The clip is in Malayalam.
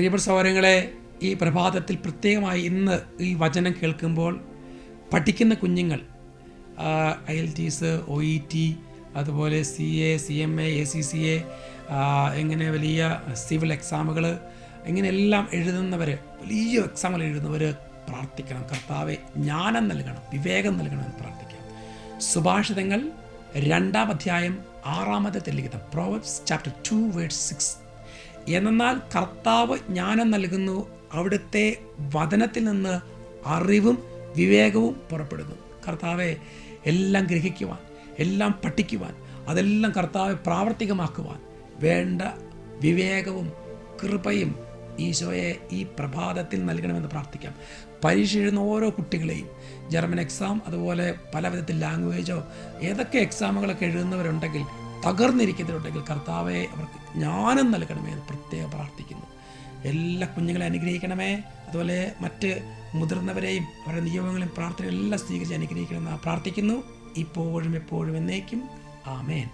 പ്രിയപ്പെട്ട സഹോദരങ്ങളെ, ഈ പ്രഭാതത്തിൽ പ്രത്യേകമായി ഇന്ന് ഈ വചനം കേൾക്കുമ്പോൾ പഠിക്കുന്ന കുഞ്ഞുങ്ങൾ IELTS, OET, അതുപോലെ CA, CMA, ACCA, ഇങ്ങനെ വലിയ സിവിൽ എക്സാമുകൾ ഇങ്ങനെയെല്ലാം എഴുതുന്നവർ, വലിയ എക്സാമുകൾ എഴുതുന്നവർ പ്രാർത്ഥിക്കണം. കർത്താവെ ജ്ഞാനം നൽകണം, വിവേകം നൽകണമെന്ന് പ്രാർത്ഥിക്കാം. സുഭാഷിതങ്ങൾ 2-ാം അധ്യായം 6-ാമത്തെ ലിഖിതം, Proverbs chapter 2 verse 6. എന്നാൽ കർത്താവ് ജ്ഞാനം നൽകുന്നു, അവിടുത്തെ വചനത്തിൽ നിന്ന് അറിവും വിവേകവും പുറപ്പെടുന്നു. കർത്താവെ എല്ലാം ഗ്രഹിക്കുവാൻ, എല്ലാം പഠിക്കുവാൻ, അതെല്ലാം കർത്താവെ പ്രാവർത്തികമാക്കുവാൻ വേണ്ട വിവേകവും കൃപയും ഈശോയെ ഈ പ്രഭാതത്തിൽ നൽകണമെന്ന് പ്രാർത്ഥിക്കാം. പരീക്ഷ എഴുതുന്ന ഓരോ കുട്ടികളെയും, ജർമ്മൻ എക്സാം, അതുപോലെ പല വിധത്തിൽ ലാംഗ്വേജോ ഏതൊക്കെ എക്സാമുകളൊക്കെ എഴുതുന്നവരുണ്ടെങ്കിൽ, തകർന്നിരിക്കുന്നവരുണ്ടെങ്കിൽ, കർത്താവെ അവർക്ക് ജ്ഞാനം നൽകണമേ എന്ന് പ്രത്യേകം പ്രാർത്ഥിക്കുന്നു. എല്ലാ കുഞ്ഞുങ്ങളെ അനുഗ്രഹിക്കണമേ. അതുപോലെ മറ്റ് മുതിർന്നവരെയും അവരുടെ നിയമങ്ങളെയും പ്രാർത്ഥനയും എല്ലാം സ്വീകരിച്ച് അനുഗ്രഹിക്കണമെന്ന് പ്രാർത്ഥിക്കുന്നു. ഇപ്പോഴും എപ്പോഴും എന്നേക്കും. ആമേൻ.